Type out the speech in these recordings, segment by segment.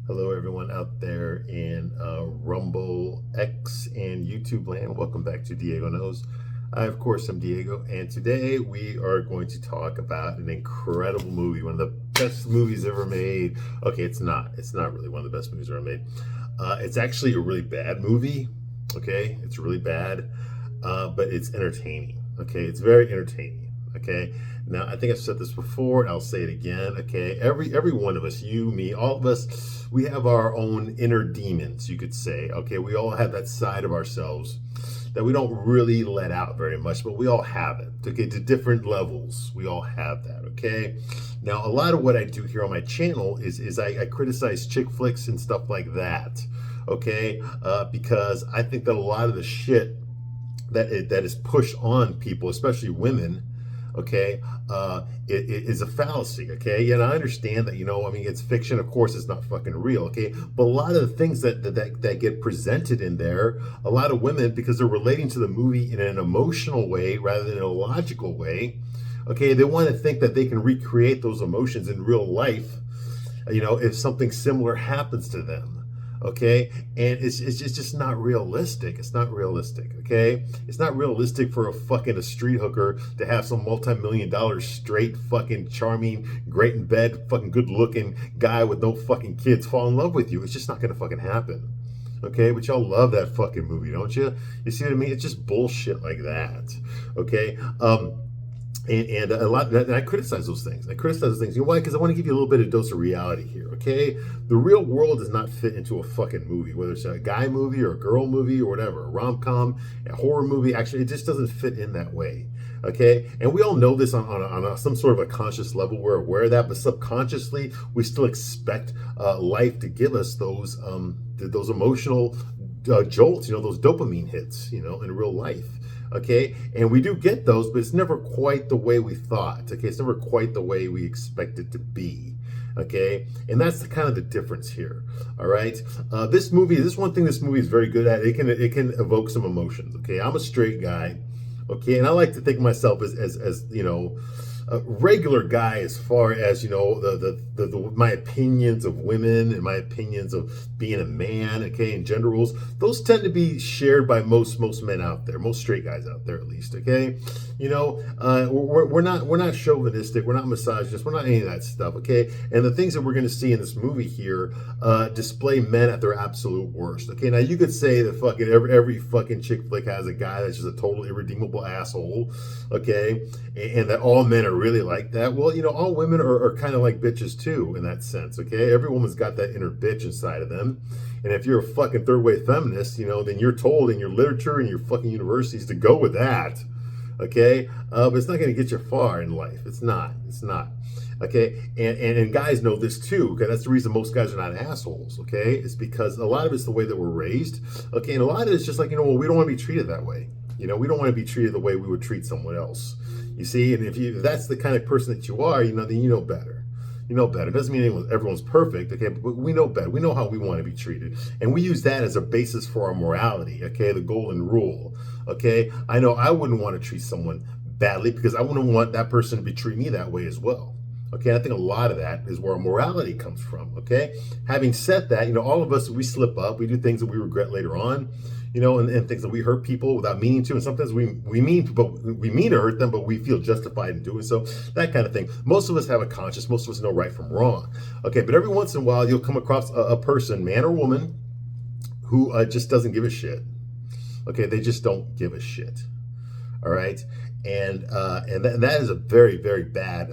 Hello, everyone out there in Rumble, X, and YouTube land. Welcome back to Diego Knows. I, of course, am Diego, and today we are going to talk about an incredible movie, one of the best movies ever made. Okay, it's not. It's not really one of the best movies ever made. It's actually a really bad movie. Okay, it's really bad, but it's entertaining. Okay, it's very entertaining. Okay, now I think I've said this before, and I'll say it again. Okay, every one of us, you, me, all of us, we have our own inner demons, you could say. Okay, we all have that side of ourselves that we don't really let out very much, but we all have it. Okay, to different levels, we all have that. Okay, now a lot of what I do here on my channel is I criticize chick flicks and stuff like that. Okay, because I think that a lot of the shit that is pushed on people, especially women, okay, it is a fallacy, okay? And I understand that, I mean, it's fiction, of course, it's not fucking real, okay? But a lot of the things that get presented in there, a lot of women, because they're relating to the movie in an emotional way rather than a logical way, okay, they want to think that they can recreate those emotions in real life, if something similar happens to them. Okay, and it's just not realistic. It's not realistic. Okay, it's not realistic for a street hooker to have some multi-million-dollar straight fucking charming, great in bed, fucking good looking guy with no fucking kids fall in love with you. It's just not gonna fucking happen. Okay, but y'all love that fucking movie, don't you? You see what I mean? It's just bullshit like that. Okay. And a lot, and I criticize those things. I criticize those things. You know why? Because I want to give you a little bit of dose of reality here, okay? The real world does not fit into a fucking movie, whether it's a guy movie or a girl movie or whatever, a rom-com, a horror movie. Actually, it just doesn't fit in that way, okay? And we all know this on some sort of a conscious level. We're aware of that, but subconsciously, we still expect life to give us those emotional jolts, those dopamine hits, in real life. Okay, and we do get those, but it's never quite the way we thought. Okay, it's never quite the way we expect it to be. Okay, and that's the difference here. All right, this one thing this movie is very good at. It can evoke some emotions. Okay, I'm a straight guy. Okay, and I like to think of myself as a regular guy as far as my opinions of women and my opinions of being a man, okay, and gender roles. Those tend to be shared by most men out there, most straight guys out there at least, okay. We're not chauvinistic, we're not misogynist, we're not any of that stuff, okay. And the things that we're going to see in this movie here display men at their absolute worst. Okay, now you could say that fucking every fucking chick flick has a guy that's just a total irredeemable asshole, okay, and that all men are really like that. Well, all women are kind of like bitches too in that sense, okay? Every woman's got that inner bitch inside of them. And if you're a fucking third wave feminist, then you're told in your literature and your fucking universities to go with that, okay? But it's not going to get you far in life. It's not. Okay, and guys know this too. Okay, that's the reason most guys are not assholes. Okay, it's because a lot of it's the way that we're raised. Okay, and a lot of it's just like we don't want to be treated that way. We don't want to be treated the way we would treat someone else. You see, and if that's the kind of person that you are, then you know better. You know better. It doesn't mean everyone's perfect, okay, but we know better. We know how we want to be treated. And we use that as a basis for our morality, okay, the golden rule, okay? I know I wouldn't want to treat someone badly because I wouldn't want that person to be treating me that way as well. Okay, I think a lot of that is where our morality comes from, okay? Having said that, all of us, we slip up. We do things that we regret later on, and things that we hurt people without meaning to. And sometimes we mean to hurt them, but we feel justified in doing so, that kind of thing. Most of us have a conscience. Most of us know right from wrong, okay? But every once in a while, you'll come across a person, man or woman, who just doesn't give a shit, okay? They just don't give a shit, all right? And that is a very, very bad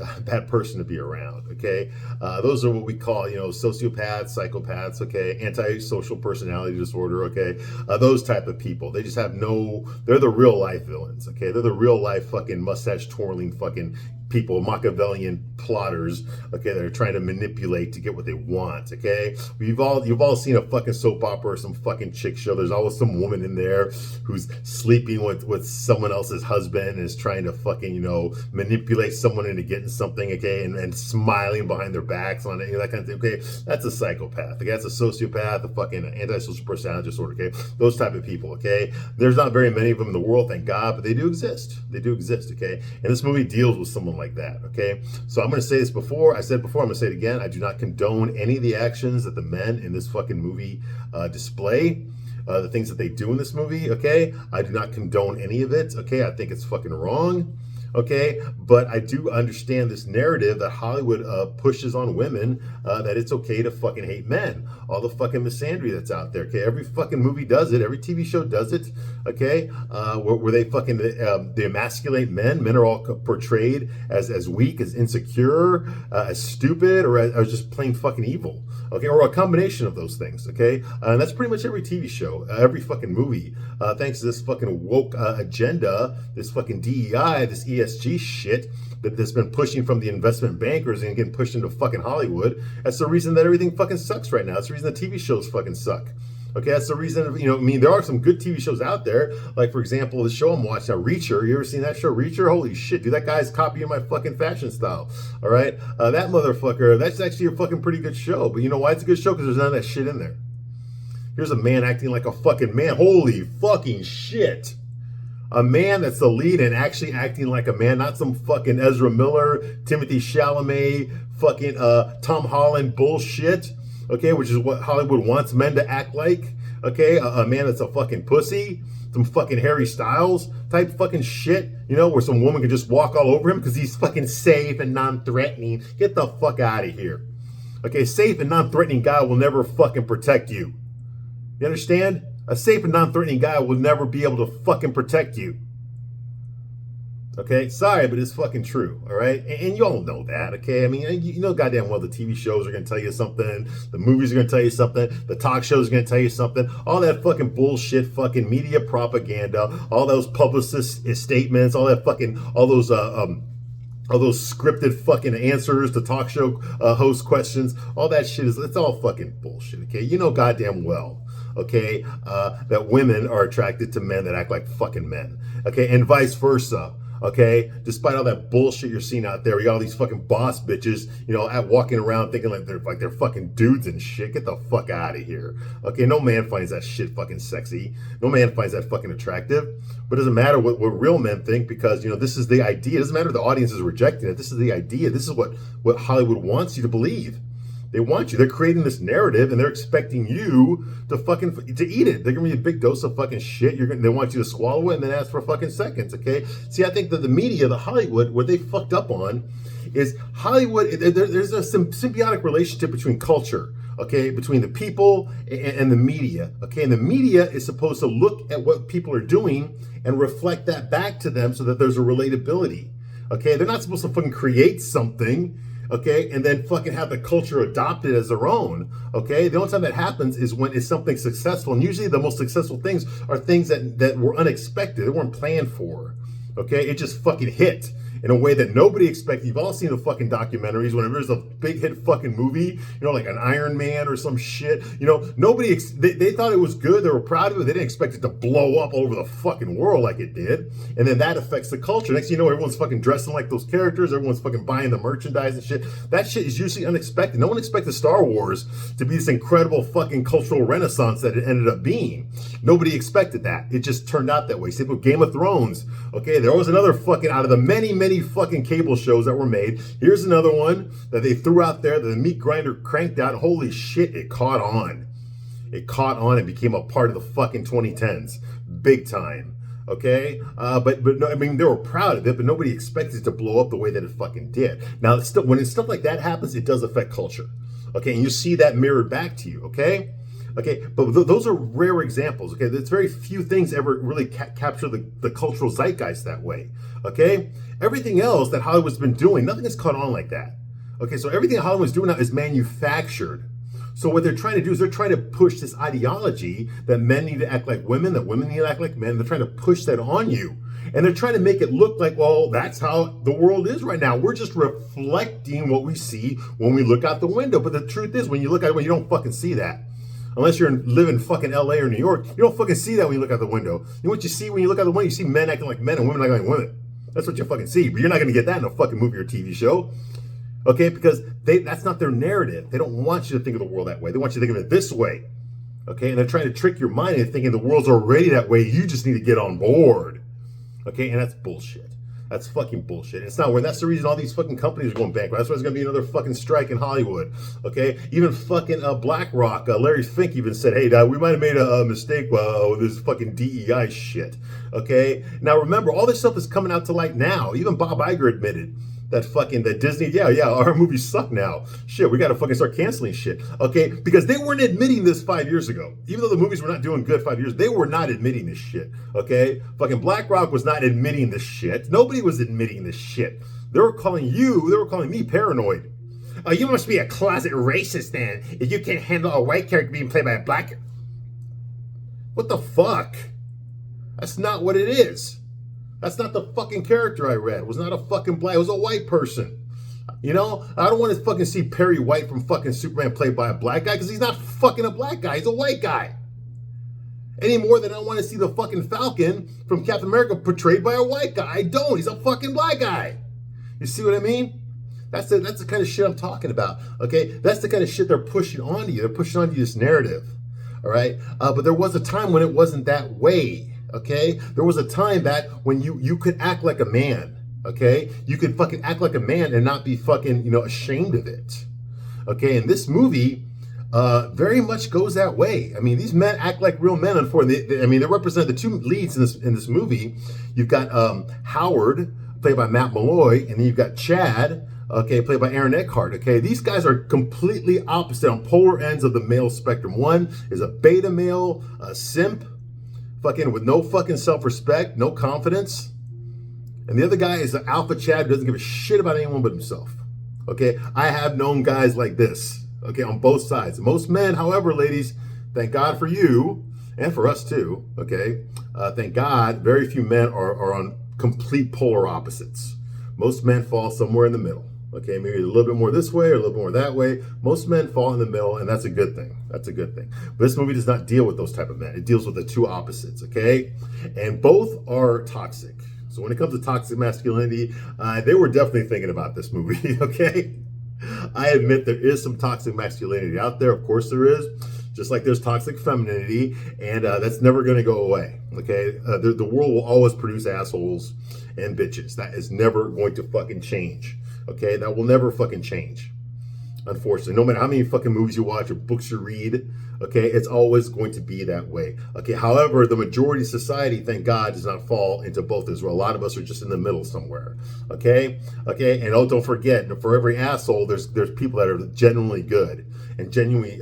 person to be around, okay? Those are what we call, sociopaths, psychopaths, okay? Antisocial personality disorder, okay? Those type of people. They just have they're the real life villains, okay? They're the real life fucking mustache twirling fucking people, Machiavellian plotters, okay, that are trying to manipulate to get what they want, okay? You've all seen a fucking soap opera or some fucking chick show. There's always some woman in there who's sleeping with someone else's husband and is trying to fucking, manipulate someone into getting something, okay, and smiling behind their backs on it, that kind of thing, okay? That's a psychopath, okay? That's a sociopath, a fucking antisocial personality disorder, okay? Those type of people, okay? There's not very many of them in the world, thank God, but they do exist. They do exist, okay? And this movie deals with someone like like that, okay? So I'm going to say this before, I said before, I'm going to say it again. I do not condone any of the actions that the men in this fucking movie display. The things that they do in this movie, okay? I do not condone any of it, okay? I think it's fucking wrong, okay? But I do understand this narrative that Hollywood pushes on women, that it's okay to fucking hate men. All the fucking misandry that's out there, okay? Every fucking movie does it. Every TV show does it, okay? Where they fucking, they emasculate men. Men are all portrayed as weak, as insecure, as stupid, or as just plain fucking evil, okay? Or a combination of those things, okay? And that's pretty much every TV show, every fucking movie. Thanks to this fucking woke agenda, this fucking DEI, this ESG shit that's been pushing from the investment bankers and getting pushed into fucking Hollywood. That's the reason that everything fucking sucks right now. That's the reason the TV shows fucking suck. Okay, that's the reason, you know, I mean, there are some good TV shows out there. Like, for example, the show I'm watching now, Reacher. You ever seen that show, Reacher? Holy shit, dude, that guy's copying my fucking fashion style. All right? That motherfucker, that's actually a fucking pretty good show. But you know why it's a good show? Because there's none of that shit in there. Here's a man acting like a fucking man. Holy fucking shit. A man that's the lead and actually acting like a man, not some fucking Ezra Miller, Timothy Chalamet, fucking Tom Holland bullshit, okay, which is what Hollywood wants men to act like, okay, a man that's a fucking pussy, some fucking Harry Styles type fucking shit, you know, where some woman could just walk all over him because he's fucking safe and non-threatening. Get the fuck out of here. Okay, safe and non-threatening guy will never fucking protect you. You understand? A safe and non-threatening guy will never be able to fucking protect you. Okay? Sorry, but it's fucking true. All right? And you all know that. Okay? I mean, you know goddamn well the TV shows are going to tell you something. The movies are going to tell you something. The talk shows are going to tell you something. All that fucking bullshit fucking media propaganda. All those publicist statements. All that fucking, all those scripted fucking answers to talk show host questions. All that shit it's all fucking bullshit. Okay? You know goddamn well. Okay, that women are attracted to men that act like fucking men. Okay, and vice versa. Okay, despite all that bullshit you're seeing out there, you got all these fucking boss bitches, you know, walking around thinking like they're fucking dudes and shit. Get the fuck out of here. Okay, no man finds that shit fucking sexy. No man finds that fucking attractive. But it doesn't matter what real men think, because you know this is the idea. It doesn't matter if the audience is rejecting it. This is the idea. This is what Hollywood wants you to believe. They want you. They're creating this narrative, and they're expecting you to eat it. They're giving you a big dose of fucking shit. They want you to swallow it and then ask for fucking seconds. Okay. See, I think that the media, the Hollywood, what they fucked up on is Hollywood. There's a symbiotic relationship between culture, okay, between the people and the media. Okay, and the media is supposed to look at what people are doing and reflect that back to them so that there's a relatability. Okay, they're not supposed to fucking create something, okay, and then fucking have the culture adopt it as their own, okay? The only time that happens is when it's something successful, and usually the most successful things are things that were unexpected, they weren't planned for, okay? It just fucking hit in a way that nobody expected. You've all seen the fucking documentaries whenever there's a big hit fucking movie, you know, like an Iron Man or some shit, you know, they thought it was good, they were proud of it, they didn't expect it to blow up all over the fucking world like it did, and then that affects the culture. Next thing you know, everyone's fucking dressing like those characters, everyone's fucking buying the merchandise and shit. That shit is usually unexpected. No one expected Star Wars to be this incredible fucking cultural renaissance that it ended up being. Nobody expected that. It just turned out that way. Same with Game of Thrones, okay? There was another fucking, out of the many fucking cable shows that were made, here's another one that they threw out there that the meat grinder cranked out. Holy shit, it caught on. It caught on and became a part of the fucking 2010s. Big time. Okay? But no, I mean, they were proud of it, but nobody expected it to blow up the way that it fucking did. Now, when stuff like that happens, it does affect culture. Okay? And you see that mirrored back to you. Okay? Okay, but those are rare examples. Okay, there's very few things ever really capture the cultural zeitgeist that way. Okay, everything else that Hollywood's been doing, nothing has caught on like that. Okay, so everything Hollywood's doing now is manufactured. So what they're trying to do is they're trying to push this ideology that men need to act like women, that women need to act like men. They're trying to push that on you. And they're trying to make it look like, well, that's how the world is right now. We're just reflecting what we see when we look out the window. But the truth is, when you look out the window, you don't fucking see that. Unless you live in fucking LA or New York, you don't fucking see that when you look out the window. You know what you see when you look out the window? You see men acting like men and women acting like women. That's what you fucking see. But you're not going to get that in a fucking movie or TV show. Okay? Because that's not their narrative. They don't want you to think of the world that way. They want you to think of it this way. Okay? And they're trying to trick your mind into thinking the world's already that way. You just need to get on board. Okay? And that's bullshit. That's fucking bullshit. It's not. That's the reason all these fucking companies are going bankrupt. That's why there's gonna be another fucking strike in Hollywood. Okay, even fucking BlackRock, Larry Fink even said, "Hey, we might have made a mistake with this fucking DEI shit." Okay, now remember, all this stuff is coming out to light now. Even Bob Iger admitted that Disney, yeah, our movies suck now. Shit, we got to fucking start canceling shit. Okay, because they weren't admitting this 5 years ago. Even though the movies were not doing good 5 years, they were not admitting this shit. Okay, fucking BlackRock was not admitting this shit. Nobody was admitting this shit. They were calling me paranoid. Oh, you must be a closet racist then, if you can't handle a white character being played by a black. What the fuck? That's not what it is. That's not the fucking character I read. It was not a fucking black. It was a white person. You know, I don't want to fucking see Perry White from fucking Superman played by a black guy because he's not fucking a black guy. He's a white guy. Any more than I want to see the fucking Falcon from Captain America portrayed by a white guy. I don't. He's a fucking black guy. You see what I mean? That's the kind of shit I'm talking about. Okay, that's the kind of shit they're pushing onto you. They're pushing onto you this narrative. All right, but there was a time when it wasn't that way. Okay, there was a time that when you could act like a man. Okay, you could fucking act like a man and not be fucking ashamed of it. Okay, and this movie very much goes that way. I mean, these men act like real men. Unfortunately, they represent the two leads in this movie. You've got Howard, played by Matt Malloy, and then you've got Chad, okay, played by Aaron Eckhart. Okay, these guys are completely opposite on polar ends of the male spectrum. One is a beta male, a simp, fucking with no fucking self-respect, no confidence. And the other guy is an alpha Chad who doesn't give a shit about anyone but himself. Okay, I have known guys like this, okay, on both sides. Most men, however, ladies, thank God for you, and for us too, okay? Thank God, very few men are on complete polar opposites. Most men fall somewhere in the middle. Okay, maybe a little bit more this way or a little bit more that way. Most men fall in the middle, and that's a good thing. That's a good thing. But this movie does not deal with those type of men. It deals with the two opposites, okay? And both are toxic. So when it comes to toxic masculinity, they were definitely thinking about this movie, okay? I admit there is some toxic masculinity out there. Of course there is. Just like there's toxic femininity, and that's never going to go away, okay? The world will always produce assholes and bitches. That is never going to fucking change. Okay, that will never fucking change. Unfortunately, no matter how many fucking movies you watch or books you read, okay, it's always going to be that way. Okay, however, the majority of society, thank God, does not fall into both as well. A lot of us are just in the middle somewhere. Okay, and don't forget, for every asshole, there's people that are genuinely good and genuinely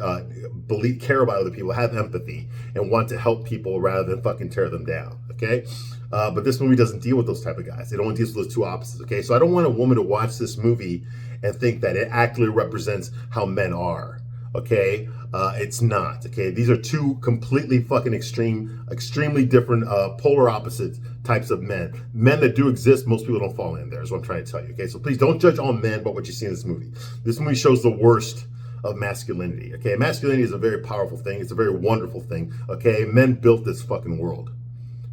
care about other people, have empathy, and want to help people rather than fucking tear them down. Okay. But this movie doesn't deal with those type of guys. It only deals with those two opposites, okay? So I don't want a woman to watch this movie and think that it accurately represents how men are, okay? It's not, okay? These are two completely fucking extremely different polar opposite types of men. Men that do exist, most people don't fall in there, is what I'm trying to tell you, okay? So please don't judge all men by what you see in this movie. This movie shows the worst of masculinity, okay? Masculinity is a very powerful thing. It's a very wonderful thing, okay? Men built this fucking world.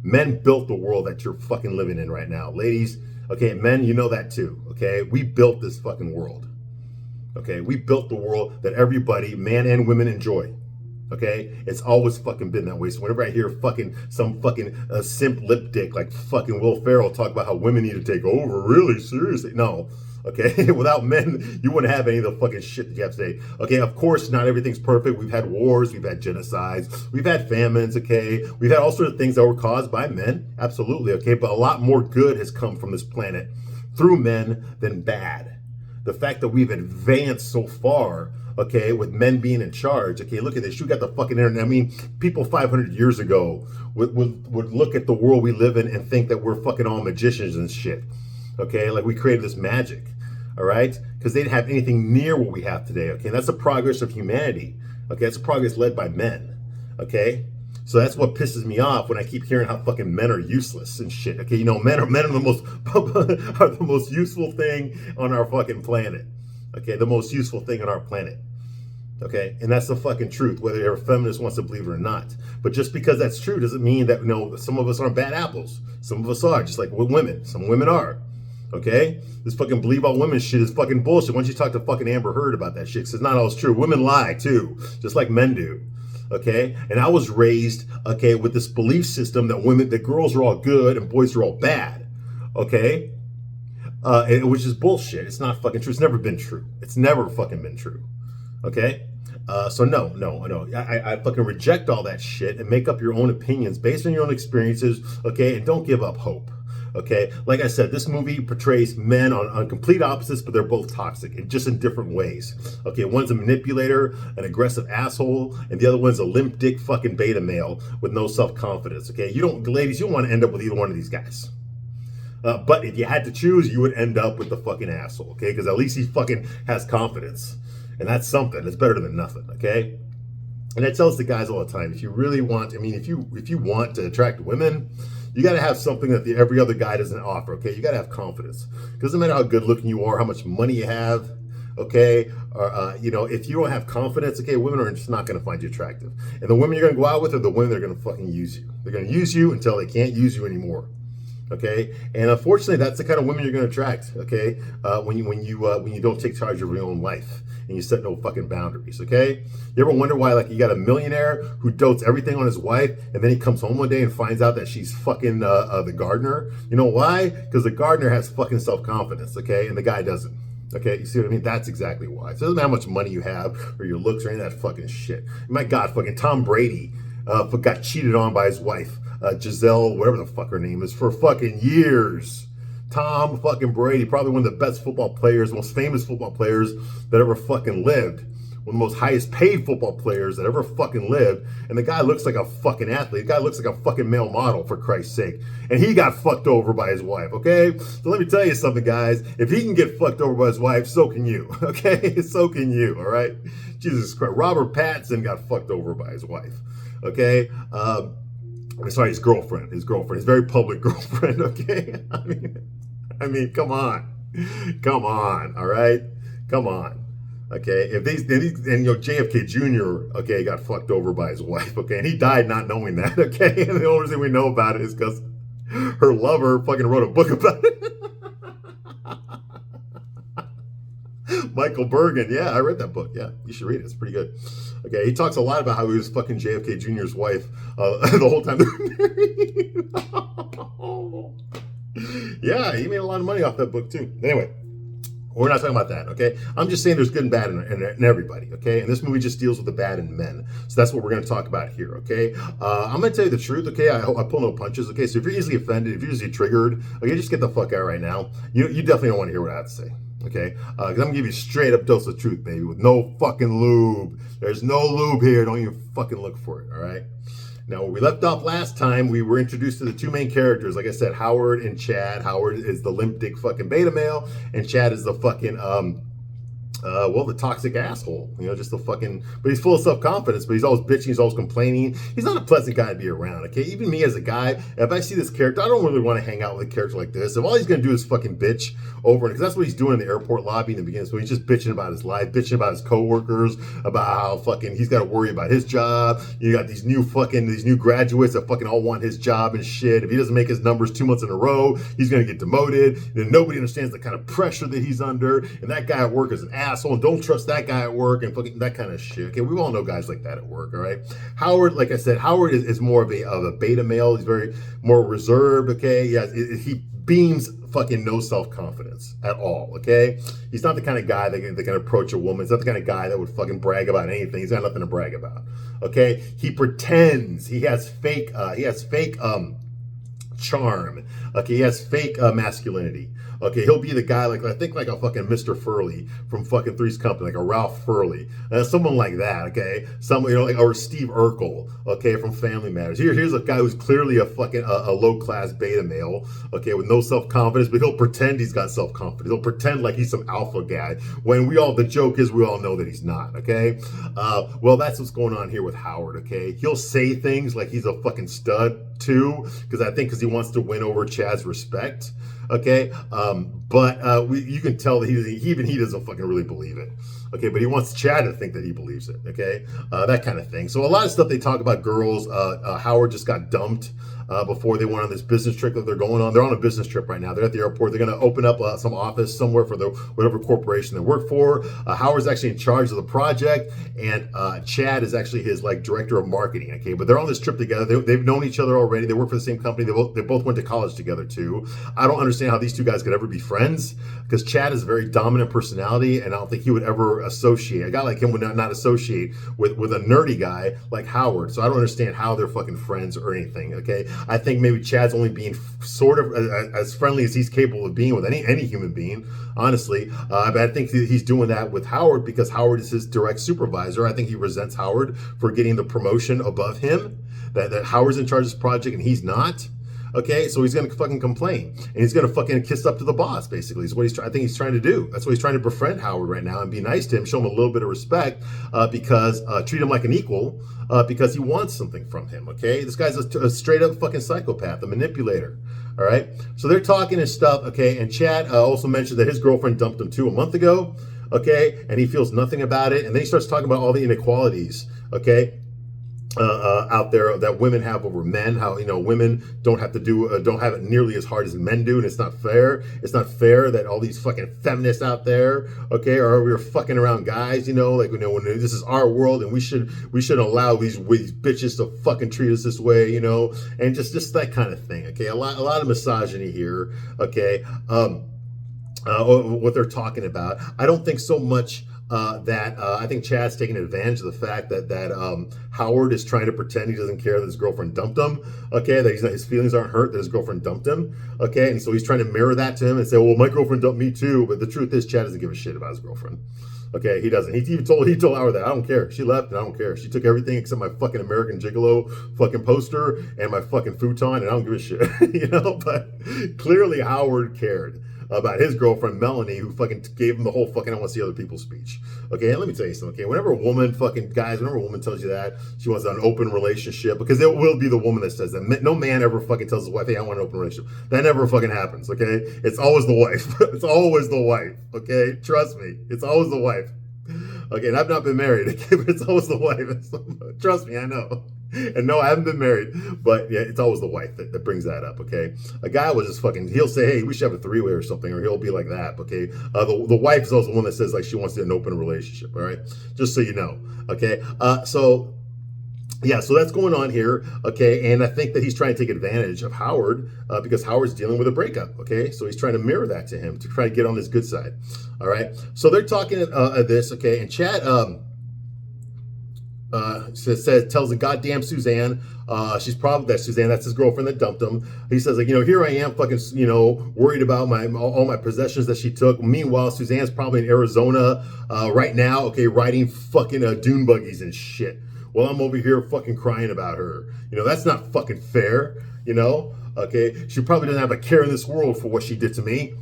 Men built the world that you're fucking living in right now. Ladies, okay, men, you know that too, okay? We built this fucking world, okay? We built the world that everybody, man and women, enjoy, okay? It's always fucking been that way. So whenever I hear some fucking simp lip dick like fucking Will Ferrell talk about how women need to take over, really, seriously? No. Okay, without men, you wouldn't have any of the fucking shit that you have today. Okay, of course, not everything's perfect. We've had wars, we've had genocides, we've had famines, okay? We've had all sorts of things that were caused by men, absolutely, okay? But a lot more good has come from this planet through men than bad. The fact that we've advanced so far, okay, with men being in charge, okay, look at this. You got the fucking internet. I mean, people 500 years ago would look at the world we live in and think that we're fucking all magicians and shit. Okay, like we created this magic, all right? Because they didn't have anything near what we have today, okay? And that's the progress of humanity, okay? That's a progress led by men, okay? So that's what pisses me off when I keep hearing how fucking men are useless and shit, okay? You know, men are the most are the most useful thing on our fucking planet, okay? The most useful thing on our planet, okay? And that's the fucking truth, whether a feminist wants to believe it or not. But just because that's true doesn't mean that, some of us aren't bad apples. Some of us are, just like with women. Some women are. Okay? This fucking believe all women shit is fucking bullshit. Why don't you talk to fucking Amber Heard about that shit? Because it's not always true. Women lie too, just like men do. Okay? And I was raised, okay, with this belief system that girls are all good and boys are all bad. Okay? which is bullshit. It's not fucking true. It's never been true. It's never fucking been true. Okay? So no. I fucking reject all that shit and make up your own opinions based on your own experiences, okay? And don't give up hope. Okay, like I said, this movie portrays men on complete opposites, but they're both toxic, and just in different ways. Okay, one's a manipulator, an aggressive asshole, and the other one's a limp dick fucking beta male with no self-confidence. Okay, ladies, you don't want to end up with either one of these guys. But if you had to choose, you would end up with the fucking asshole. Okay, because at least he fucking has confidence, and that's something. It's better than nothing. Okay. And I tell this to guys all the time, if you really want, if you want to attract women, you got to have something that every other guy doesn't offer, okay? You got to have confidence. Doesn't matter how good looking you are, how much money you have, okay? Or, if you don't have confidence, okay, women are just not going to find you attractive. And the women you're going to go out with are the women that are going to fucking use you. They're going to use you until they can't use you anymore. Okay, and unfortunately, that's the kind of women you're going to attract. Okay, when you don't take charge of your own life and you set no fucking boundaries. Okay, you ever wonder why you got a millionaire who dotes everything on his wife, and then he comes home one day and finds out that she's fucking the gardener? You know why? Because the gardener has fucking self-confidence. Okay, and the guy doesn't. Okay, you see what I mean? That's exactly why. So it doesn't matter how much money you have or your looks or any of that fucking shit. My God, fucking Tom Brady got cheated on by his wife. Giselle, whatever the fuck her name is, for fucking years. Tom fucking Brady, probably one of the best football players, most famous football players that ever fucking lived. One of the most highest paid football players that ever fucking lived. And the guy looks like a fucking athlete. The guy looks like a fucking male model, for Christ's sake. And he got fucked over by his wife, okay? So let me tell you something, guys. If he can get fucked over by his wife, so can you, okay? So can you, all right? Jesus Christ. Robert Pattinson got fucked over by his wife, okay? Sorry, his girlfriend, his very public girlfriend, okay? I mean, come on, all right? Come on, okay? If these, and JFK Jr., okay, got fucked over by his wife, okay? And he died not knowing that, okay? And the only reason we know about it is because her lover fucking wrote a book about it. Michael Bergen, yeah, I read that book. Yeah, you should read it. It's pretty good. Okay, he talks a lot about how he was fucking JFK Jr.'s wife the whole time they were married. Yeah, he made a lot of money off that book too. Anyway, we're not talking about that, okay? I'm just saying there's good and bad in everybody, okay? And this movie just deals with the bad in men. So that's what we're going to talk about here, okay? I'm going to tell you the truth, okay? I pull no punches, okay? So if you're easily offended, if you're easily triggered, okay, just get the fuck out right now. You definitely don't want to hear what I have to say. Okay, because I'm gonna give you a straight up dose of truth, baby, with no fucking lube. There's no lube here. Don't even fucking look for it. All right. Now, when we left off last time, we were introduced to the two main characters. Like I said, Howard and Chad. Howard is the limp dick fucking beta male, and Chad is the fucking the toxic asshole, just the fucking, but he's full of self-confidence, but he's always bitching, he's always complaining. He's not a pleasant guy to be around, okay? Even me as a guy, if I see this character, I don't really want to hang out with a character like this. If all he's going to do is fucking bitch over, because that's what he's doing in the airport lobby in the beginning, so he's just bitching about his life, bitching about his coworkers, about how fucking he's got to worry about his job. You got these new graduates that fucking all want his job and shit. If he doesn't make his numbers 2 months in a row, he's going to get demoted. And nobody understands the kind of pressure that he's under, and that guy at work is an asshole, and don't trust that guy at work, and fucking that kind of shit. Okay, we all know guys like that at work, all right? Howard, like I said, Howard is more of a beta male. He's very more reserved, okay? Yeah, he beams fucking no self-confidence at all, okay? He's not the kind of guy that can approach a woman. He's not the kind of guy that would fucking brag about anything. He's got nothing to brag about, okay? He pretends. He has fake charm. Okay, he has fake masculinity. Okay, he'll be the guy like a fucking Mr. Furley from fucking Three's Company, like a Ralph Furley, someone like that. Okay, someone or Steve Urkel. Okay, from Family Matters. Here's a guy who's clearly a fucking a low class beta male. Okay, with no self confidence, but he'll pretend he's got self confidence. He'll pretend like he's some alpha guy when the joke is we all know that he's not. Okay, well that's what's going on here with Howard. Okay, he'll say things like he's a fucking stud too, because he wants to win over Chad's respect. Okay, but you can tell that he doesn't fucking really believe it. Okay, but he wants Chad to think that he believes it. Okay, that kind of thing. So a lot of stuff they talk about girls. Howard just got dumped before they went on this business trip that they're going on. They're on a business trip right now. They're at the airport. They're going to open up some office somewhere for the whatever corporation they work for. Howard's actually in charge of the project, and Chad is actually his like director of marketing. Okay, but they're on this trip together. They've known each other already. They work for the same company. They both went to college together too. I don't understand how these two guys could ever be friends, because Chad is a very dominant personality, and I don't think he would ever associate. A guy like him would not associate with a nerdy guy like Howard. So I don't understand how they're fucking friends or anything. Okay, I think maybe Chad's only being sort of as friendly as he's capable of being with any human being, honestly. But I think he's doing that with Howard because Howard is his direct supervisor. I think he resents Howard for getting the promotion above him. That Howard's in charge of this project and he's not. Okay, so he's gonna fucking complain, and he's gonna fucking kiss up to the boss. Basically, is what I think he's trying to do. That's what he's trying to befriend Howard right now and be nice to him, show him a little bit of respect, because treat him like an equal, because he wants something from him. Okay, this guy's a straight up fucking psychopath, a manipulator. All right, so they're talking and stuff. Okay, and Chad also mentioned that his girlfriend dumped him too a month ago. Okay, and he feels nothing about it, and then he starts talking about all the inequalities. Okay. Out there that women have over men, how women don't have it nearly as hard as men do, and it's not fair. It's not fair that all these fucking feminists out there, okay, are we're fucking around guys, when this is our world and we should allow these bitches to fucking treat us this way, and just that kind of thing. Okay, a lot of misogyny here. Okay, what they're talking about. I don't think so much. I think Chad's taking advantage of the fact that Howard is trying to pretend he doesn't care that his girlfriend dumped him. Okay, that his feelings aren't hurt that his girlfriend dumped him. Okay, and so he's trying to mirror that to him and say, well, my girlfriend dumped me too. But the truth is, Chad doesn't give a shit about his girlfriend. Okay, he doesn't. He told Howard that I don't care. She left and I don't care. She took everything except my fucking American Gigolo fucking poster and my fucking futon, and I don't give a shit. But clearly Howard cared about his girlfriend Melanie, who fucking gave him the whole fucking I want to see other people speech. Okay, and let me tell you something. Okay, whenever a woman tells you that she wants an open relationship, because it will be the woman that says that. No man ever fucking tells his wife, hey, I want an open relationship. That never fucking happens. Okay, it's always the wife. It's always the wife. Okay, trust me, it's always the wife. Okay, and I've not been married, okay, but it's always the wife. Trust me, I know. And no, I haven't been married, but yeah, it's always the wife that brings that up, okay? A guy will just he'll say, hey, we should have a three-way or something, or he'll be like that, okay? The wife is also the one that says, like, she wants an open relationship, all right? Just so you know, okay? So that's going on here, okay? And I think that he's trying to take advantage of Howard because Howard's dealing with a breakup, okay? So he's trying to mirror that to him to try to get on his good side, all right? So they're talking this, okay? And Chad tells the goddamn Suzanne, she's probably that's his girlfriend that dumped him. He says, like, here I am fucking, worried about all my possessions that she took. Meanwhile, Suzanne's probably in Arizona right now, okay, riding fucking dune buggies and shit. Well, I'm over here fucking crying about her. That's not fucking fair, okay? She probably doesn't have a care in this world for what she did to me.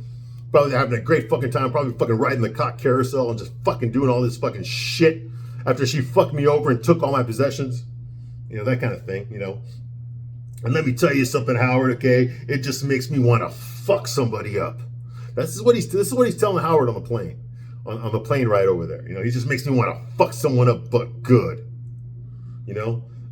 Probably having a great fucking time, probably fucking riding the cock carousel and just fucking doing all this fucking shit after she fucked me over and took all my possessions. That kind of thing, And let me tell you something, Howard, okay? It just makes me want to fuck somebody up. This is what he's telling Howard on the plane. On the plane ride over there. He just makes me want to fuck someone up, but good.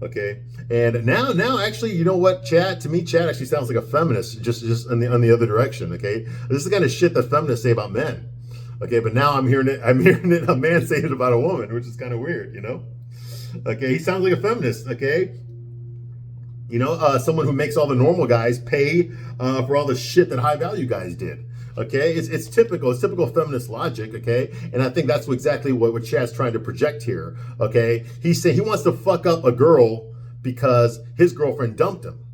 Okay. And now actually, you know what, Chad? To me, Chad actually sounds like a feminist, just on the other direction. Okay. This is the kind of shit that feminists say about men. Okay, but now I'm hearing it a man saying it about a woman, which is kind of weird, Okay, he sounds like a feminist, okay? Someone who makes all the normal guys pay for all the shit that high value guys did. Okay, it's typical feminist logic, okay? And I think that's exactly what Chad's trying to project here, okay? He's saying he wants to fuck up a girl because his girlfriend dumped him,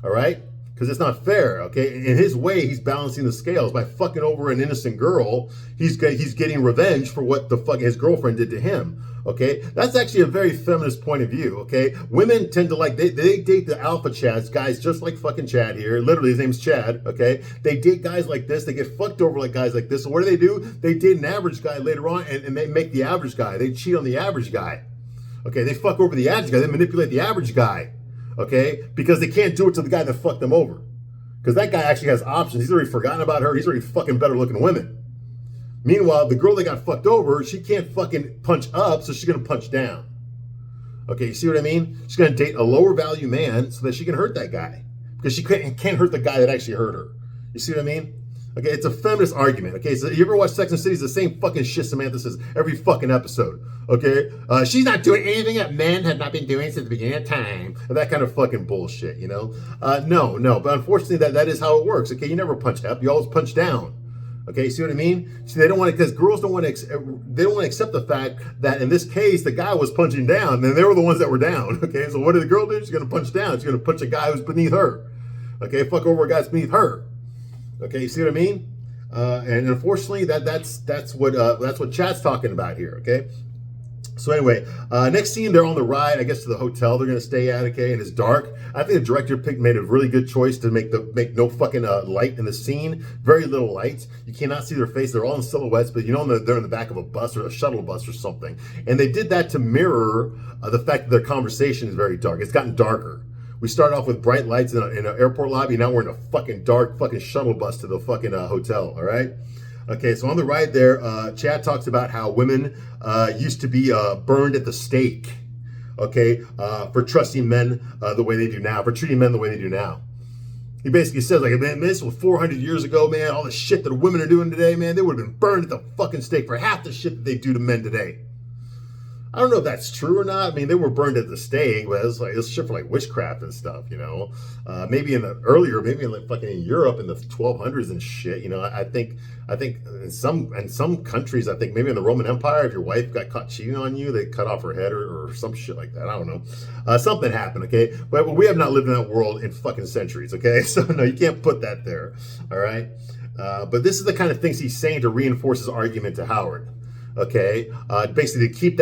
all right? Because it's not fair, okay? In his way, he's balancing the scales by fucking over an innocent girl. He's getting revenge for what the fuck his girlfriend did to him, okay? That's actually a very feminist point of view, okay? Women tend to they date the alpha Chads, guys just like fucking Chad here. Literally, his name's Chad, okay? They date guys like this. They get fucked over like guys like this. So what do? They date an average guy later on, and they make the average guy. They cheat on the average guy, okay? They fuck over the average guy. They manipulate the average guy. Okay, because they can't do it to the guy that fucked them over. Because that guy actually has options. He's already forgotten about her. He's already fucking better looking women. Meanwhile, the girl that got fucked over, she can't fucking punch up, so she's going to punch down. Okay, you see what I mean? She's going to date a lower value man so that she can hurt that guy. because she can't hurt the guy that actually hurt her. You see what I mean? Okay, it's a feminist argument. Okay, so you ever watch Sex and the City? It's the same fucking shit Samantha says every fucking episode. Okay, she's not doing anything that men have not been doing since the beginning of time. That kind of fucking bullshit, you know? No, but unfortunately that is how it works. Okay, you never punch up, you always punch down. Okay, see what I mean? So they don't want to, because girls don't want to, they don't want to accept the fact that in this case, the guy was punching down and they were the ones that were down. Okay, so what did the girl do? She's going to punch down. She's going to punch a guy who's beneath her. Okay, fuck over a guy that's beneath her. Okay, you see what I mean? And unfortunately, that's what Chad's talking about here. Okay. So anyway, next scene, they're on the ride, I guess, to the hotel they're going to stay at, okay, and it's dark. I think the director made a really good choice to make no fucking light in the scene. Very little light. You cannot see their face. They're all in silhouettes, but you know they're in the back of a bus or a shuttle bus or something. And they did that to mirror the fact that their conversation is very dark. It's gotten darker. We started off with bright lights in an airport lobby. Now we're in a fucking dark fucking shuttle bus to the fucking hotel, all right? Okay, so on the ride there, Chad talks about how women used to be burned at the stake, okay, for trusting men the way they do now, for treating men the way they do now. He basically says, like, man, this was 400 years ago, man, all the shit that women are doing today, man, they would have been burned at the fucking stake for half the shit that they do to men today. I don't know if that's true or not. I mean, they were burned at the stake, but it's shit for like witchcraft and stuff, you know. Maybe in Europe in the 1200s and shit, you know. I think in some countries, I think maybe in the Roman Empire, if your wife got caught cheating on you, they cut off her head or some shit like that. I don't know. Something happened, okay. But we have not lived in that world in fucking centuries, okay. So no, you can't put that there, all right. But this is the kind of things he's saying to reinforce his argument to Howard. Okay, basically to keep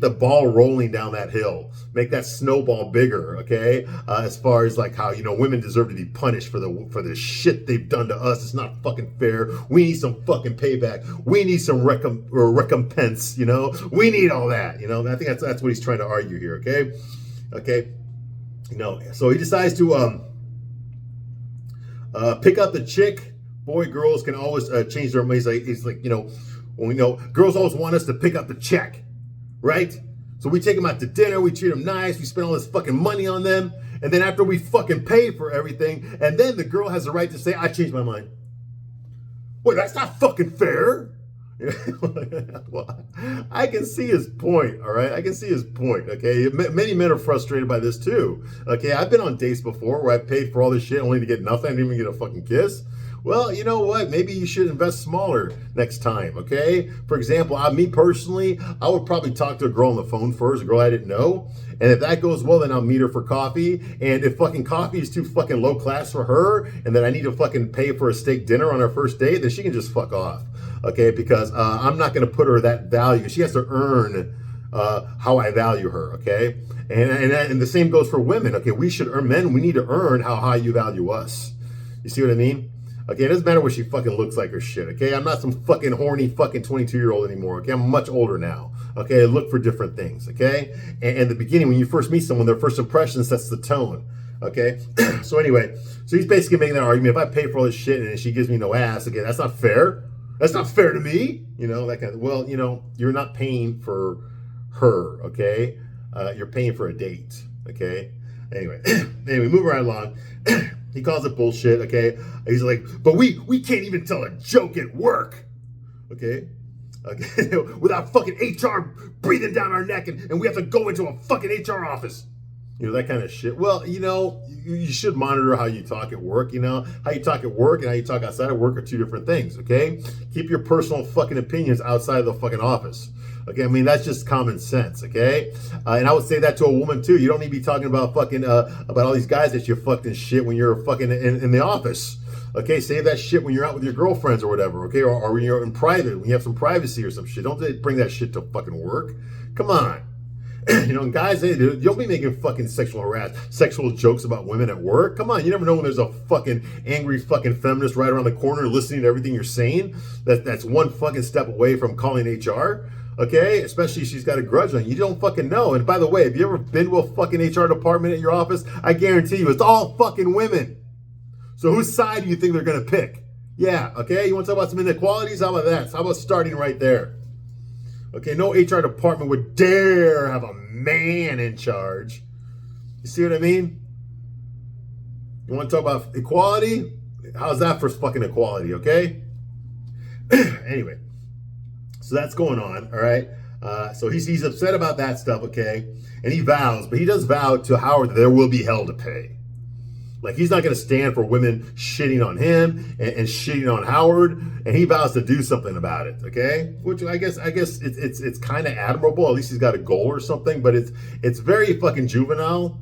the ball rolling down that hill, make that snowball bigger. Okay, as far as like how, you know, women deserve to be punished for the shit they've done to us. It's not fucking fair. We need some fucking payback. We need some recompense. You know, we need all that. You know, I think that's what he's trying to argue here. Okay, you know, so he decides to pick up the chick. Boy, girls can always change their mind. He's like, you know. Well, we know girls always want us to pick up the check, right? So we take them out to dinner, we treat them nice, we spend all this fucking money on them, and then after we fucking pay for everything, and then the girl has the right to say, I changed my mind. Wait, that's not fucking fair. Well, I can see his point, all right? I can see his point, okay? Many men are frustrated by this too, okay? I've been on dates before where I paid for all this shit only to get nothing. I didn't even get a fucking kiss. Well, you know what? Maybe you should invest smaller next time, okay? For example, me personally, I would probably talk to a girl on the phone first, a girl I didn't know. And if that goes well, then I'll meet her for coffee. And if fucking coffee is too fucking low class for her and that I need to fucking pay for a steak dinner on our first date, then she can just fuck off, okay? Because I'm not going to put her that value. She has to earn how I value her, okay? And the same goes for women, okay? We should earn, men, we need to earn how high you value us. You see what I mean? Okay, it doesn't matter what she fucking looks like or shit, okay? I'm not some fucking horny fucking 22-year-old anymore, okay? I'm much older now, okay? I look for different things, okay? And in the beginning, when you first meet someone, their first impression sets the tone, okay? So anyway, so he's basically making that argument. If I pay for all this shit and she gives me no ass, okay, that's not fair. That's not fair to me, you know, that kind of, well, you know, you're not paying for her, okay? You're paying for a date, okay? Anyway, move right along. He calls it bullshit, okay? He's like, but we can't even tell a joke at work, okay? Without fucking HR breathing down our neck and we have to go into a fucking HR office. You know, that kind of shit. Well, you know, you should monitor how you talk at work, you know? How you talk at work and how you talk outside of work are two different things, okay? Keep your personal fucking opinions outside of the fucking office. Okay, I mean, that's just common sense, okay? And I would say that to a woman, too. You don't need to be talking about fucking, about all these guys that you fucked and shit when you're fucking in the office. Okay, save that shit when you're out with your girlfriends or whatever, okay? Or when you're in private, when you have some privacy or some shit. Don't bring that shit to fucking work. Come on. You know, guys, don't be making fucking sexual jokes about women at work. Come on, you never know when there's a fucking angry fucking feminist right around the corner listening to everything you're saying. That's one fucking step away from calling HR. Okay, especially if she's got a grudge on you. You don't fucking know. And by the way, have you ever been to a fucking HR department at your office? I guarantee you, it's all fucking women. So whose side do you think they're gonna pick? Yeah, okay, you want to talk about some inequalities? How about that? How about starting right there? Okay, no HR department would dare have a man in charge. You see what I mean? You want to talk about equality? How's that for fucking equality, okay? Anyway, so that's going on, all right? So he's upset about that stuff, okay? And he vows, but he does vow to Howard that there will be hell to pay. Like, he's not going to stand for women shitting on him and shitting on Howard, and he vows to do something about it, okay? Which I guess it's kind of admirable. At least he's got a goal or something, but it's very fucking juvenile.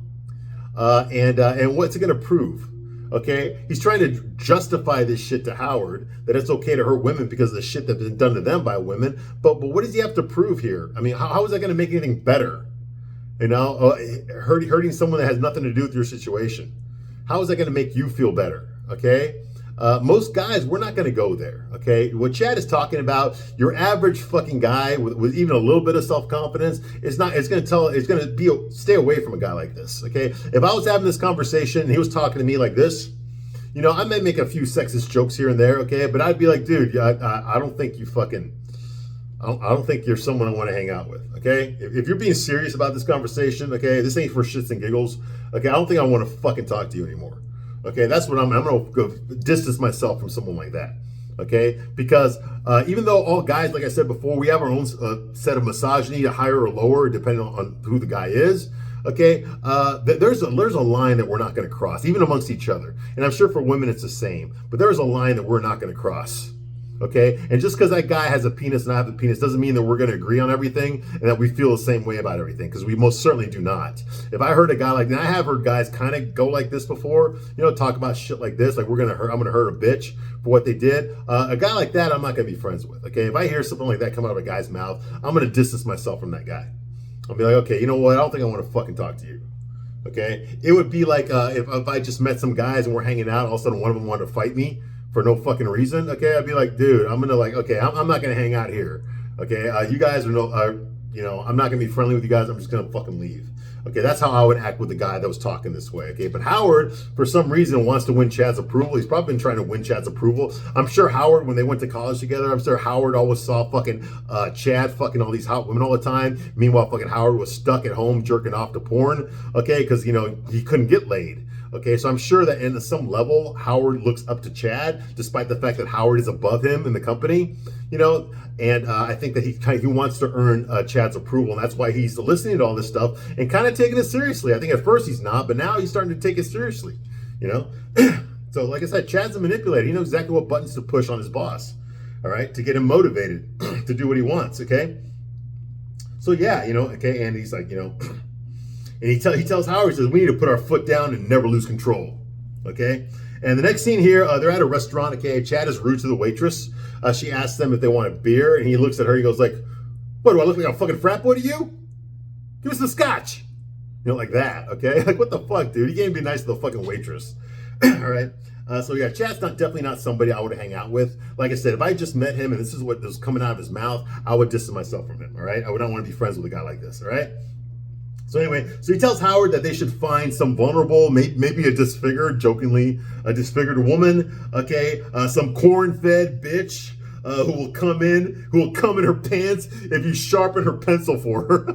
And what's it going to prove? Okay, he's trying to justify this shit to Howard, that it's okay to hurt women because of the shit that's been done to them by women. But what does he have to prove here? I mean, how is that going to make anything better? You know, hurting someone that has nothing to do with your situation. How is that going to make you feel better? Okay. Most guys, we're not going to go there. Okay. What Chad is talking about, your average fucking guy with even a little bit of self-confidence, it's going to stay away from a guy like this. Okay. If I was having this conversation and he was talking to me like this, you know, I might make a few sexist jokes here and there. Okay. But I'd be like, dude, I don't think you fucking, I don't think you're someone I want to hang out with. Okay. If you're being serious about this conversation, okay, this ain't for shits and giggles. Okay. I don't think I want to fucking talk to you anymore. Okay, that's what I'm going to go distance myself from someone like that. Okay, because even though all guys, like I said before, we have our own set of misogyny, higher or lower, depending on who the guy is. Okay, there's a line that we're not going to cross, even amongst each other. And I'm sure for women it's the same. But there's a line that we're not going to cross. Okay, and just because that guy has a penis and I have a penis doesn't mean that we're going to agree on everything and that we feel the same way about everything, because we most certainly do not. If I heard a guy like that, I have heard guys kind of go like this before, you know, talk about shit like this, like I'm going to hurt a bitch for what they did. A guy like that, I'm not going to be friends with. Okay, if I hear something like that come out of a guy's mouth, I'm going to distance myself from that guy. I'll be like, okay, you know what? I don't think I want to fucking talk to you. Okay, it would be like if I just met some guys and we're hanging out, all of a sudden one of them wanted to fight me for no fucking reason. Okay, I'd be like, dude, I'm not gonna hang out here. Okay, you guys are I'm not gonna be friendly with you guys. I'm just gonna fucking leave. Okay, that's how I would act with the guy that was talking this way. Okay, but Howard, for some reason, wants to win Chad's approval. He's probably been trying to win Chad's approval. I'm sure Howard, when they went to college together, I'm sure Howard always saw fucking Chad fucking all these hot women all the time. Meanwhile, fucking Howard was stuck at home jerking off to porn. Okay, because he couldn't get laid. Okay, so I'm sure that in some level, Howard looks up to Chad, despite the fact that Howard is above him in the company, and I think that he wants to earn Chad's approval, and that's why he's listening to all this stuff and kind of taking it seriously. I think at first he's not, but now he's starting to take it seriously, So like I said, Chad's a manipulator. He knows exactly what buttons to push on his boss, all right, to get him motivated to do what he wants, okay? So yeah, okay, and he's like, and he tells Howard, he says, we need to put our foot down and never lose control. Okay? And the next scene here, they're at a restaurant. Okay? Chad is rude to the waitress. She asks them if they want a beer. And he looks at her. He goes like, what, do I look like a fucking frat boy to you? Give us some scotch. Like that. Okay? Like, what the fuck, dude? He can't be nice to the fucking waitress. All right? So yeah, Chad's definitely not somebody I would hang out with. Like I said, if I just met him and this is what was coming out of his mouth, I would distance myself from him. All right? I would not want to be friends with a guy like this. All right? So anyway, so he tells Howard that they should find some vulnerable, maybe a disfigured woman, okay, some corn-fed bitch who will come in her pants if you sharpen her pencil for her.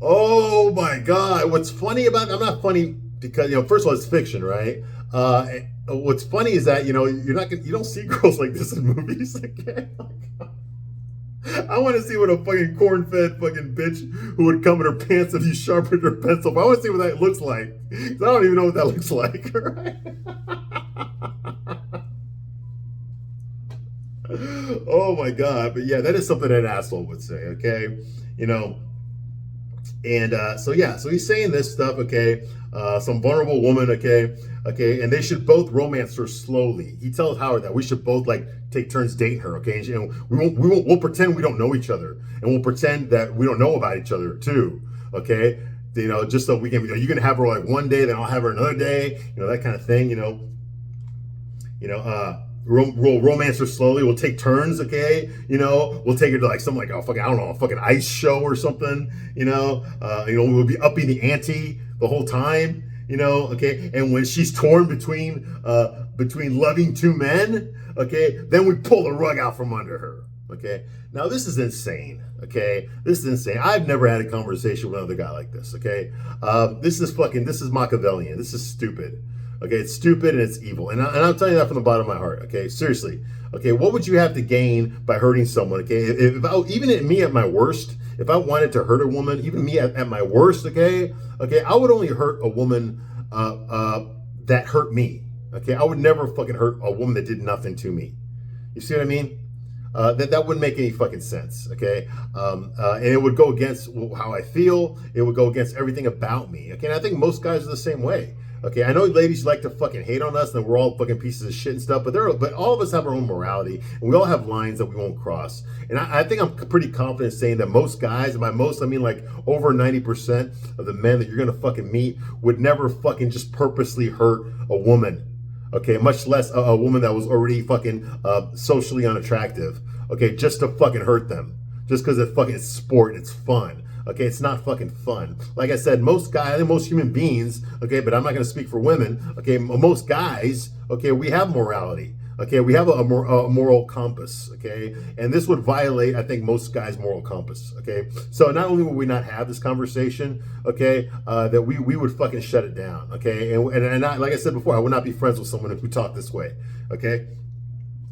Oh my God! What's funny about I'm not funny because first of all it's fiction, right? What's funny is that you don't see girls like this in movies. Okay? I want to see what a fucking corn-fed fucking bitch who would come in her pants if you sharpened her pencil. I want to see what that looks like. I don't even know what that looks like. Right? Oh my God! But yeah, that is something an asshole would say. Okay, And so he's saying this stuff, okay, some vulnerable woman, okay, and they should both romance her slowly. He tells Howard that we should both take turns dating her, okay, and we'll pretend we don't know each other, and we'll pretend that we don't know about each other too, okay, just so we can, you can have her one day, then I'll have her another day, that kind of thing, we'll romance her slowly. We'll take turns, okay? We'll take her to some a fucking ice show or something. We'll be upping the ante the whole time. Okay. And when she's torn between loving two men, okay, then we pull the rug out from under her. Okay. Now this is insane. Okay. This is insane. I've never had a conversation with another guy like this. Okay. This is Machiavellian. This is stupid. Okay. It's stupid and it's evil. And I'm telling you that from the bottom of my heart. Okay. Seriously. Okay. What would you have to gain by hurting someone? Okay. Even at me at my worst, if I wanted to hurt a woman, even me at my worst, okay, I would only hurt a woman that hurt me. Okay, I would never fucking hurt a woman that did nothing to me. You see what I mean? That wouldn't make any fucking sense. Okay, and it would go against how I feel. It would go against everything about me. Okay, and I think most guys are the same way. Okay, I know ladies like to fucking hate on us and we're all fucking pieces of shit and stuff, but all of us have our own morality and we all have lines that we won't cross. And I think I'm pretty confident saying that most guys, and by most I mean like over 90% of the men that you're gonna fucking meet would never fucking just purposely hurt a woman. Okay, much less a woman that was already fucking socially unattractive. Okay, just to fucking hurt them, just because it's sport, it's fun. Okay, it's not fucking fun. Like I said, most guys, I think most human beings, okay, but I'm not going to speak for women. Okay, most guys, okay, we have morality. Okay, we have a moral compass. Okay, and this would violate, I think, most guys' moral compass. Okay, so not only would we not have this conversation, okay, that we would fucking shut it down. Okay, and like I said before, I would not be friends with someone who talked this way. Okay.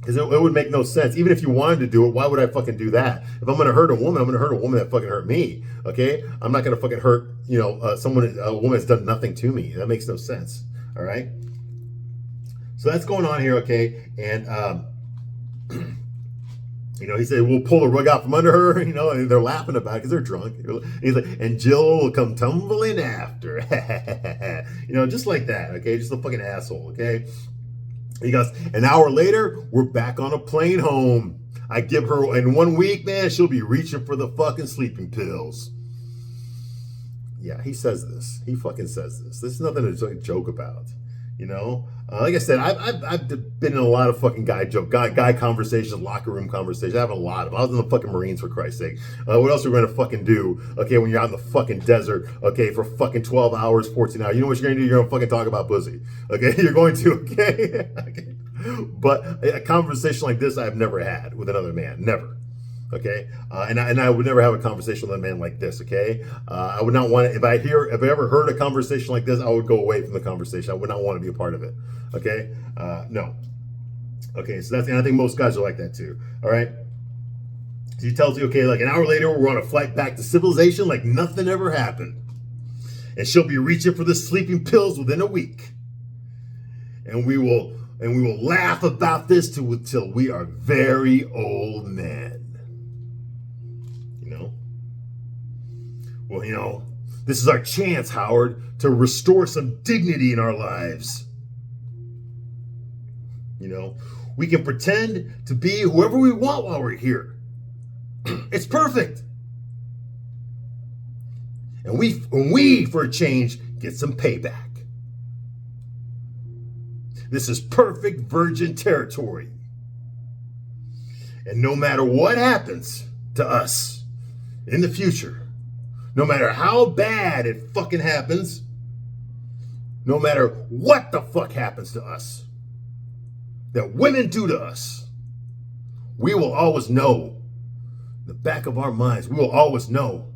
Because it would make no sense. Even if you wanted to do it, why would I fucking do that? If I'm going to hurt a woman, I'm going to hurt a woman that fucking hurt me. Okay? I'm not going to fucking hurt, a woman that's done nothing to me. That makes no sense. All right? So that's going on here, okay? And, he said, we'll pull the rug out from under her, and they're laughing about it because they're drunk. He's like, and Jill will come tumbling after. Just like that, okay? Just a fucking asshole, okay? He goes, an hour later, we're back on a plane home. I give her, in 1 week, man, she'll be reaching for the fucking sleeping pills. Yeah, he says this. He fucking says this. This is nothing to joke about, Like I said, I've been in a lot of fucking guy conversations, locker room conversations. I have a lot of them. I was in the fucking Marines, for Christ's sake. What else are we going to fucking do, okay, when you're out in the fucking desert, okay, for fucking 12 hours, 14 hours? You know what you're going to do? You're going to fucking talk about pussy, okay? You're going to, okay? Okay. But a conversation like this I've never had with another man. Never. Okay, and I would never have a conversation with a man like this. Okay, I would not want to. If I ever heard a conversation like this, I would go away from the conversation. I would not want to be a part of it. Okay, no. Okay, so and I think most guys are like that too. All right. So he tells you, okay, like an hour later, we're on a flight back to civilization, like nothing ever happened, and she'll be reaching for the sleeping pills within a week, and we will laugh about this till we are very old men. Well, this is our chance, Howard, to restore some dignity in our lives. We can pretend to be whoever we want while we're here. It's perfect. And we, for a change, get some payback. This is perfect virgin territory. And no matter what happens to us in the future, no matter how bad it fucking happens, no matter what the fuck happens to us, that women do to us, we will always know, in the back of our minds, we will always know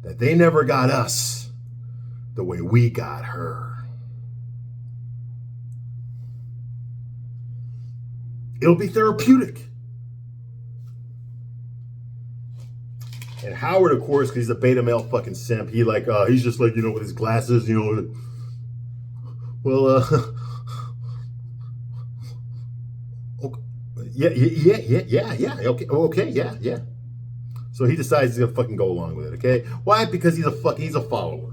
that they never got us the way we got her. It'll be therapeutic. And Howard, of course, because he's a beta male fucking simp, he's just like, with his glasses, okay, yeah. So he decides he's gonna fucking go along with it, okay? Why? Because he's a follower.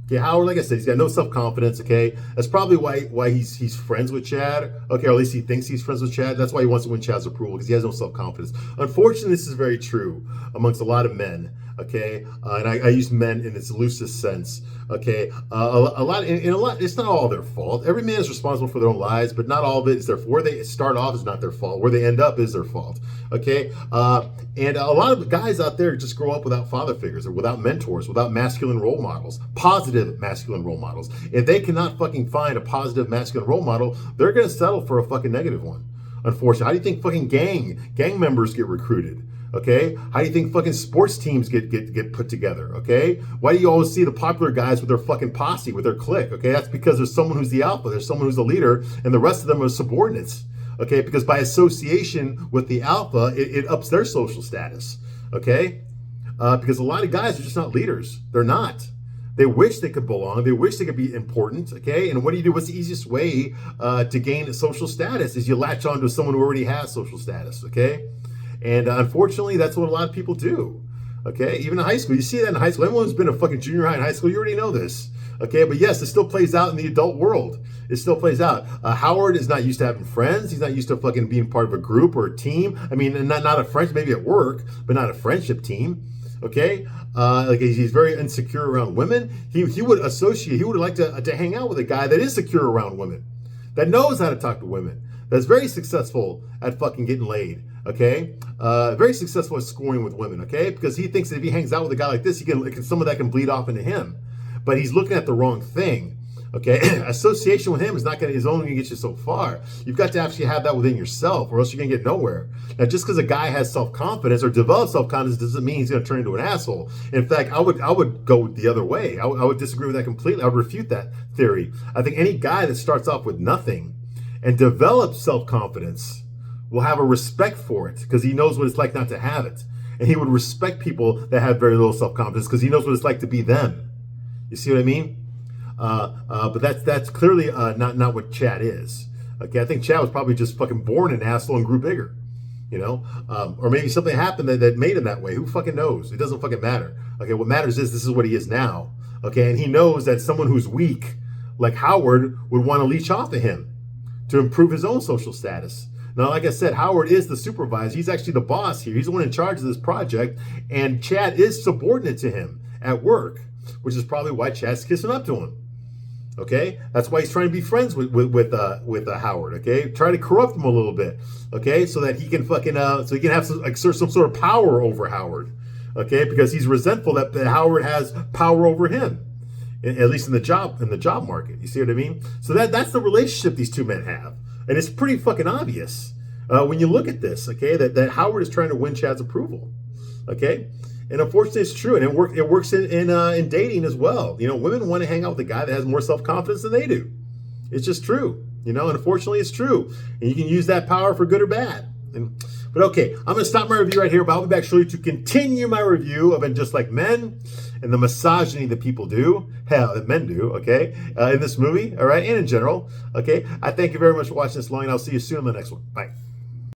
Okay, Howard, like I said, he's got no self-confidence, okay? That's probably why he's friends with Chad, okay, or at least he thinks he's friends with Chad. That's why he wants to win Chad's approval, because he has no self-confidence. Unfortunately, this is very true amongst a lot of men, okay? And I use men in its loosest sense, okay? A lot, it's not all their fault. Every man is responsible for their own lives, but not all of it is their fault. Where they start off is not their fault. Where they end up is their fault, okay? And a lot of guys out there just grow up without father figures or without mentors, without masculine role models, positive masculine role models. If they cannot fucking find a positive masculine role model, they're going to settle for a fucking negative one. Unfortunately, how do you think fucking gang members get recruited? Okay, how do you think fucking sports teams get put together? Okay, why do you always see the popular guys with their fucking posse, with their clique? Okay, that's because there's someone who's the alpha, there's someone who's the leader, and the rest of them are subordinates. Okay, because by association with the alpha, it ups their social status. Okay, because a lot of guys are just not leaders. They're not. They wish they could belong. They wish they could be important. Okay, and what do you do? What's the easiest way to gain social status? Is you latch on to someone who already has social status. Okay. And unfortunately, that's what a lot of people do. Okay, even in high school, you see that in high school. Everyone who's been a fucking junior high and high school, you already know this. Okay, but yes, it still plays out in the adult world. It still plays out. Howard is not used to having friends. He's not used to fucking being part of a group or a team. I mean, not a friendship, maybe at work, but not a friendship team. Okay, like he's very insecure around women. He would associate. He would like to hang out with a guy that is secure around women, that knows how to talk to women, that's very successful at fucking getting laid. Okay, very successful at scoring with women. Okay, because he thinks that if he hangs out with a guy like this, some of that can bleed off into him. But he's looking at the wrong thing. Okay, association with him is only going to get you so far. You've got to actually have that within yourself, or else you're going to get nowhere. Now, just because a guy has self-confidence or develops self-confidence doesn't mean he's going to turn into an asshole. In fact, I would go the other way. I would disagree with that completely. I would refute that theory. I think any guy that starts off with nothing and develops self-confidence will have a respect for it because he knows what it's like not to have it. And he would respect people that have very little self-confidence because he knows what it's like to be them. You see what I mean? But that's clearly not what Chad is. Okay, I think Chad was probably just fucking born an asshole and grew bigger. You know? Or maybe something happened that made him that way. Who fucking knows? It doesn't fucking matter. Okay, what matters is this is what he is now. Okay, and he knows that someone who's weak, like Howard, would want to leech off of him to improve his own social status. Now, like I said, Howard is the supervisor. He's actually the boss here. He's the one in charge of this project. And Chad is subordinate to him at work, which is probably why Chad's kissing up to him. Okay? That's why he's trying to be friends with Howard. Okay? Try to corrupt him a little bit. Okay? So that he can fucking, so he can have exert some sort of power over Howard. Okay? Because he's resentful that Howard has power over him. At least in the job market. You see what I mean? So that's the relationship these two men have. And it's pretty fucking obvious when you look at this, okay, that Howard is trying to win Chad's approval, okay? And unfortunately, it's true. And it works in dating as well. You know, women want to hang out with a guy that has more self-confidence than they do. It's just true, you know, and unfortunately, it's true. And you can use that power for good or bad. But okay, I'm going to stop my review right here, but I'll be back shortly to continue my review of And Just Like Men and the misogyny that people do, that men do, okay, in this movie, all right, and in general, okay. I thank you very much for watching this long, and I'll see you soon in the next one. Bye.